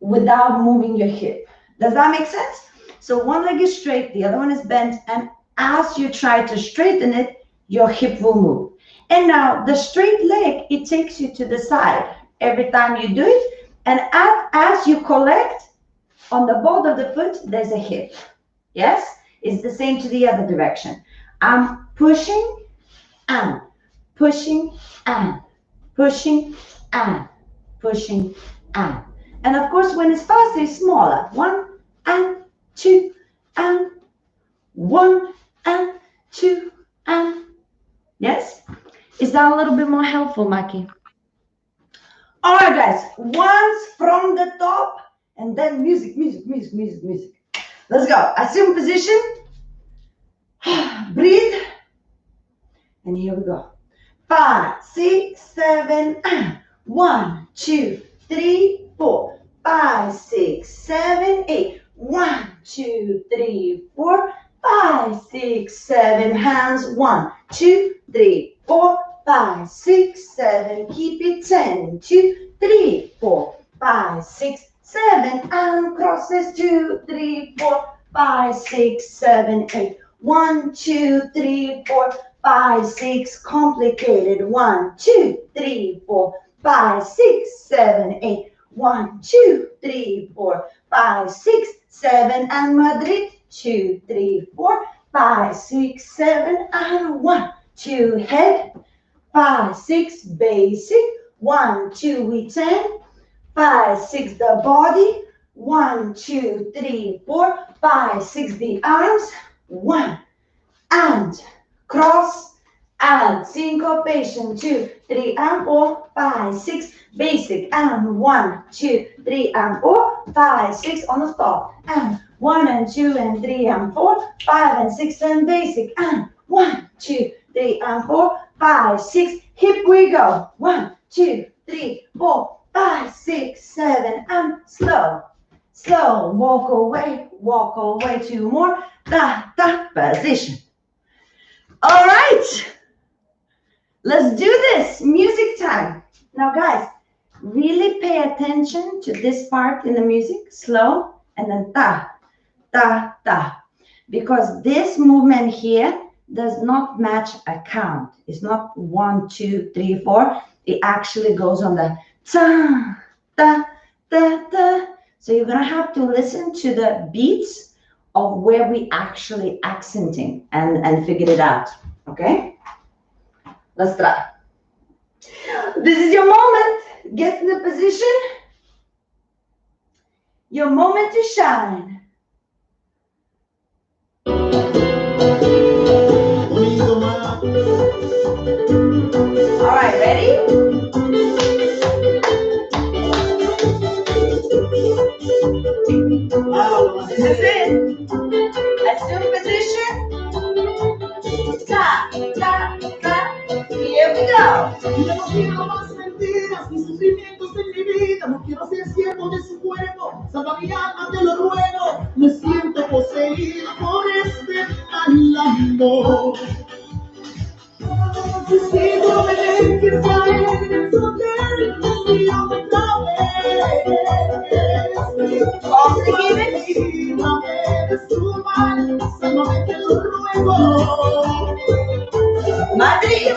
without moving your hip. Does that make sense? So one leg is straight, the other one is bent, and as you try to straighten it, your hip will move. And now the straight leg, it takes you to the side every time you do it. And as you collect, on the ball of the foot, there's a hip. Yes? It's the same to the other direction. I'm pushing and pushing and pushing and pushing and. And of course, when it's faster, it's smaller. 1 and 2 and 1 and 2 and. Yes? Is that a little bit more helpful, Maki? All right, guys. Once from the top, and then music. Let's go. Assume position. Breathe. And here we go. 5, 6, 7. 1, 2, 3, 4. 5, 6, 7, 8. 1, 2, 3, 4. 5, 6, 7. Hands. 1, 2, 3, 4. 5, 6, 7. Keep it. 10, 2, 3, 4. 5, 6, 7. And crosses. 2, 3, 4. 5, 6, 7, 8. 1, 2, 3, 4. 5, 6, complicated. 1, 2, 3, 4, 5, 6, 7, 8. 1, 2, 3, 4, 5, 6, 7, and Madrid. 2, 3, 4, 5, 6, 7, and 1, 2, head. 5, 6, basic. 1, 2, we 10. 5, 6, the body. 1, 2, 3, 4, 5, 6, the arms. 1, and cross and syncopation. 2, 3, and 4, 5, 6, basic and 1, 2, 3, and 4, 5, 6 on the stop and 1 and 2 and 3 and 4, 5 and 6 and basic and 1, 2, 3 and 4, 5, 6. Hip we go. 1, 2, 3, 4, 5, 6, 7 and slow. Slow. Walk away. 2 more. Da da position. All right, let's do this. Music time. Now, guys, really pay attention to this part in the music. Slow and then ta, ta, ta. Because this movement here does not match a count. It's not 1, 2, 3, 4. It actually goes on the ta, ta, ta, ta. So you're going to have to listen to the beats of where we actually accenting and figure it out. Okay? Let's try. This is your moment. Get in the position. Your moment to shine. All right, ready? This is it. Assume position. Ta, ta, ta. Here we go. No quiero más mentiras ni sufrimientos en mi vida. No quiero ser siervo de su cuerpo. Salva mi alma, te lo ruego. Me siento poseído por este mal amor. Necesito ver que sea él donde confío otra vez. Líbrame de su mal, sálvame, te lo ruego. Madrid.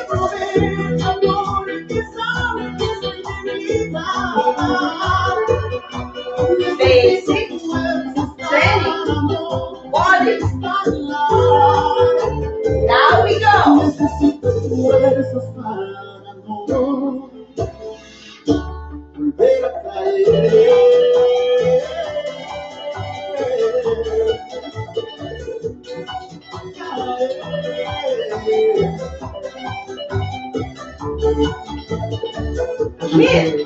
Amor, que sabe que soy de vida. Basic, training, body. Now we go. Necesito fuerzas para no volver a caer. Here.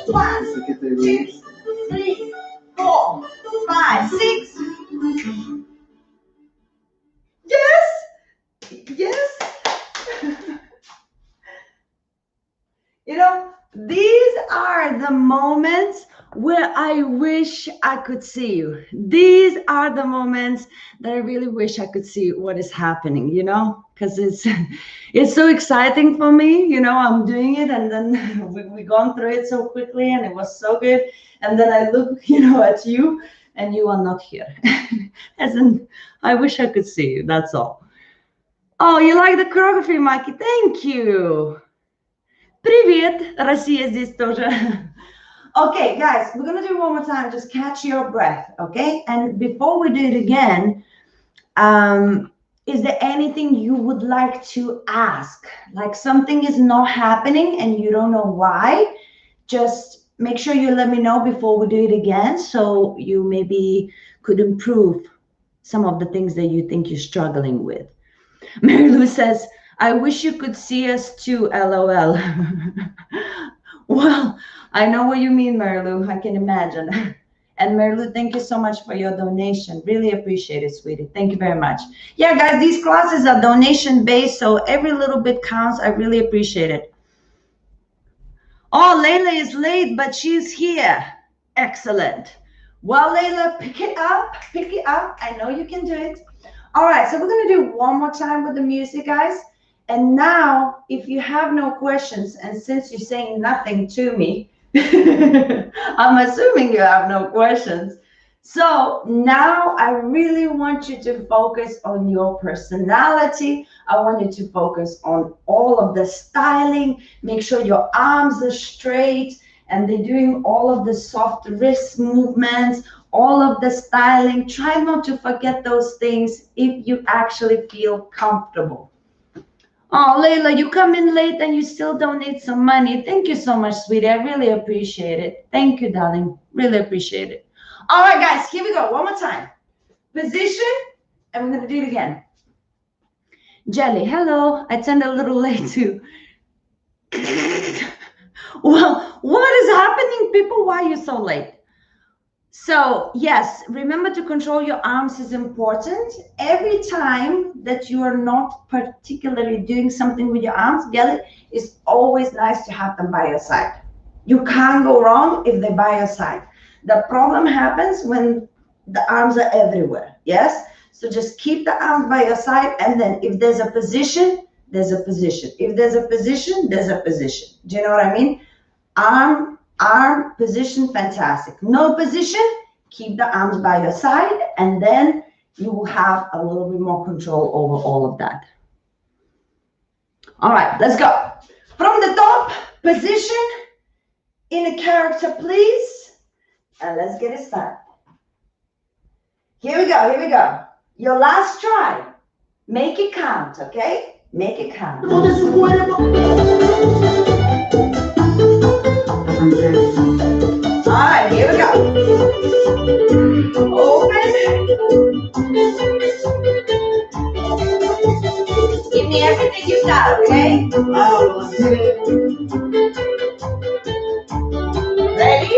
1, 2, 3, 4, 5, 6. Yes. Yes. You know, these are the moments where I wish I could see you. These are the moments that I really wish I could see what is happening, you know, because it's so exciting for me. You know, I'm doing it and then we've gone through it so quickly and it was so good. And then I look, you know, at you and you are not here. As in, I wish I could see you. That's all. Oh, you like the choreography, Mikey? Thank you. Привет, Россия здесь тоже. Okay, guys, we're gonna do it one more time. Just catch your breath, okay? And before we do it again, is there anything you would like to ask? Like something is not happening and you don't know why? Just make sure you let me know before we do it again, so you maybe could improve some of the things that you think you're struggling with. Mary Lou says, I wish you could see us too, LOL. Well, I know what you mean, Mary Lou. I can imagine. And Mary Lou, thank you so much for your donation. Really appreciate it, sweetie. Thank you very much. Yeah, guys, these classes are donation-based, so every little bit counts. I really appreciate it. Oh, Layla is late, but she's here. Excellent. Well, Layla, pick it up. Pick it up. I know you can do it. All right, so we're going to do one more time with the music, guys. And now, if you have no questions, and since you're saying nothing to me, I'm assuming you have no questions. So now I really want you to focus on your personality. I want you to focus on all of the styling. Make sure your arms are straight and they're doing all of the soft wrist movements, all of the styling. Try not to forget those things if you actually feel comfortable. Oh, Layla, you come in late and you still donate some money. Thank you so much, sweetie. I really appreciate it. Thank you, darling. Really appreciate it. All right, guys, here we go. One more time. Position, and we're going to do it again. Jelly, hello. I turned a little late too. Well, what is happening, people? Why are you so late? So yes, remember to control your arms is important. Every time that you are not particularly doing something with your arms, Gelly, it's always nice to have them by your side. You can't go wrong if they're by your side. The problem happens when the arms are everywhere. Yes? So just keep the arms by your side, and then if there's a position, there's a position. If there's a position, there's a position. Do you know what I mean? Arm position, fantastic. No position, keep the arms by your side, and then you will have a little bit more control over all of that. All right, let's go. From the top, position in a character, please. And let's get it started. Here we go, here we go. Your last try. Make it count, okay? Make it count. All right, here we go. Open. Give me everything you got, okay? Ready?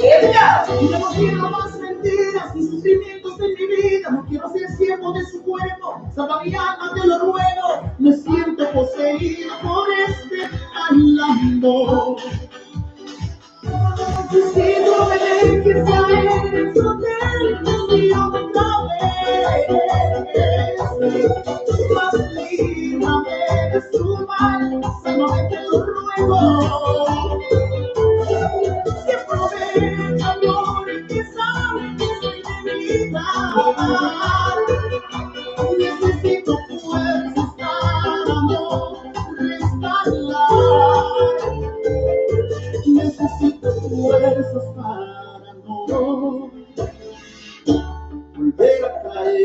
Here we go. No quiero más mentiras ni sufrimientos en mi vida. No quiero ser siervo de su cuerpo. Salva mi alma, te lo ruego. Me siento poseído por este amor. Necesito ver que sabes lo que otra vez. Más líbrame de su mal. Sálvame, te lo ruego. Necesito fuerzas para no resbalar. Necesito fuerzas para no volver a caer.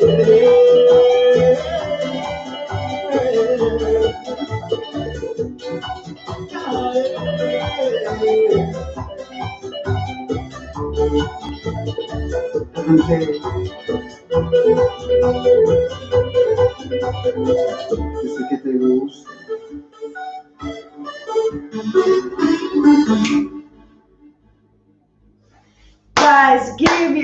Yo sé que te gusta. Guys, give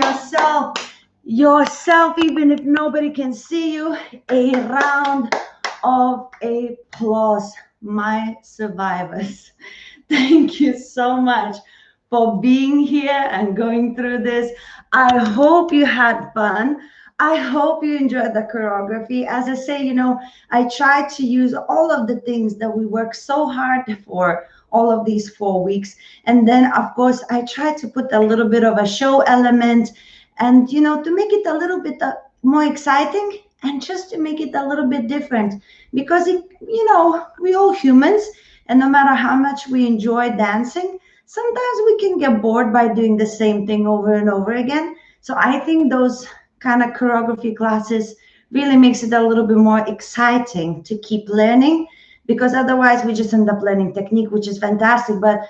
yourself, even if nobody can see you, a round of applause, my survivors. Thank you so much for being here and going through this. I hope you had fun. I hope you enjoyed the choreography. As I say, I try to use all of the things that we work so hard for all of these 4 weeks. And then, of course, I try to put a little bit of a show element and, to make it a little bit more exciting and just to make it a little bit different. Because, we all humans, and no matter how much we enjoy dancing, sometimes we can get bored by doing the same thing over and over again. So I think those kind of choreography classes really makes it a little bit more exciting to keep learning, because otherwise we just end up learning technique, which is fantastic, but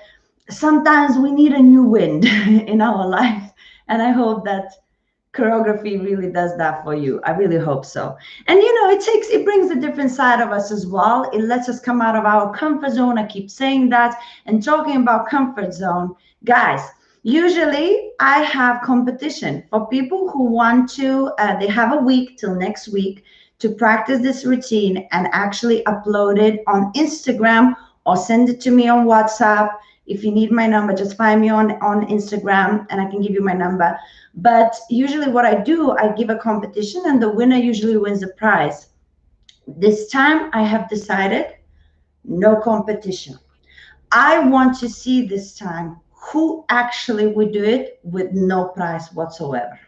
sometimes we need a new wind in our life. And I hope that choreography really does that for you. I really hope so. And it brings a different side of us as well. It lets us come out of our comfort zone. I keep saying that. And talking about comfort zone, guys, usually I have competition for people who want to, they have a week till next week to practice this routine and actually upload it on Instagram or send it to me on WhatsApp. If you need my number, just find me on Instagram and I can give you my number. But usually what I do, I give a competition and the winner usually wins the prize. This time I have decided no competition. I want to see this time who actually would do it with no price whatsoever.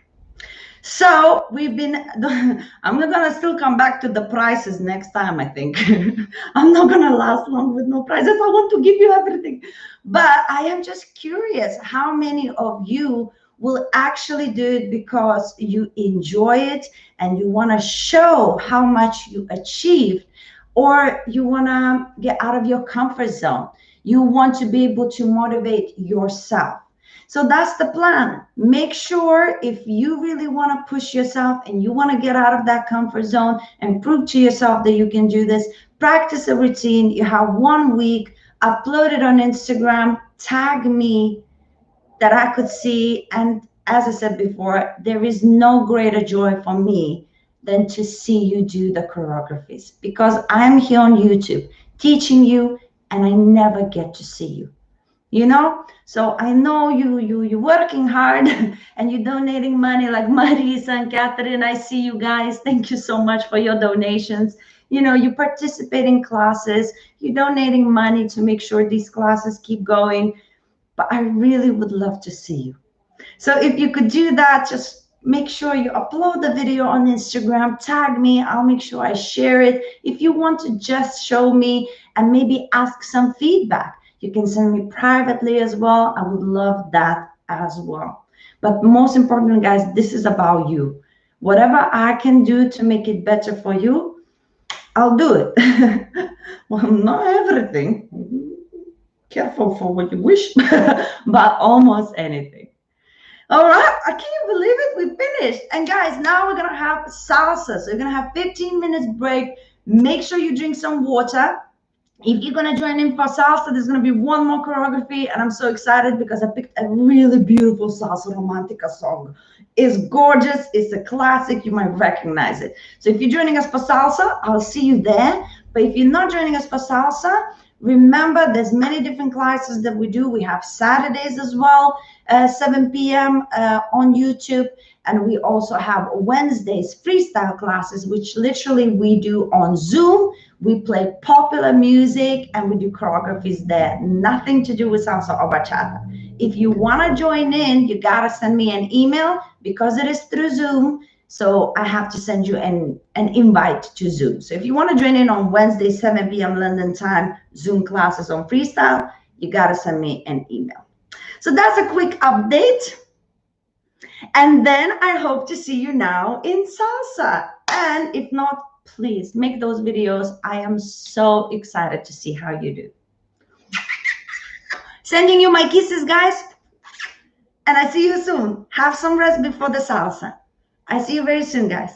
So we've been, I'm not gonna still come back to the prices next time, I think. I'm not gonna last long with no prices. I want to give you everything. But I am just curious how many of you will actually do it because you enjoy it and you wanna show how much you achieved, or you wanna get out of your comfort zone. You want to be able to motivate yourself. So that's the plan. Make sure if you really want to push yourself and you want to get out of that comfort zone and prove to yourself that you can do this, practice a routine. You have 1 week, upload it on Instagram, tag me that I could see. And as I said before, there is no greater joy for me than to see you do the choreographies, because I'm here on YouTube teaching you and I never get to see you, you know. So I know you're working hard and you're donating money like Marisa and Catherine. I see you guys. Thank you so much for your donations. You know, you participate in classes, you're donating money to make sure these classes keep going. But I really would love to see you. So if you could do that, just make sure you upload the video on Instagram, tag me, I'll make sure I share it. If you want to just show me and maybe ask some feedback, you can send me privately as well. I would love that as well. But most importantly, guys, this is about you. Whatever I can do to make it better for you, I'll do it. Well, not everything. Careful for what you wish, but almost anything. All right, I can't believe it. We finished. And guys, now we're gonna have salsa. So we're gonna have 15 minutes break. Make sure you drink some water. If you're gonna join in for salsa, there's gonna be one more choreography, and I'm so excited because I picked a really beautiful salsa romantica song. It's gorgeous. It's a classic. You might recognize it. So if you're joining us for salsa, I'll see you there. But if you're not joining us for salsa, remember there's many different classes that we do. We have Saturdays as well, 7 p.m. On YouTube. And we also have Wednesdays freestyle classes, which literally we do on Zoom. We play popular music and we do choreographies there. Nothing to do with salsa or bachata. If you want to join in, you got to send me an email because it is through Zoom. So I have to send you an invite to Zoom. So if you want to join in on Wednesday, 7 p.m. London time, Zoom classes on freestyle, you got to send me an email. So that's a quick update. And then I hope to see you now in salsa. And if not, please make those videos. I am so excited to see how you do. Sending you my kisses, guys. And I see you soon. Have some rest before the salsa. I see you very soon, guys.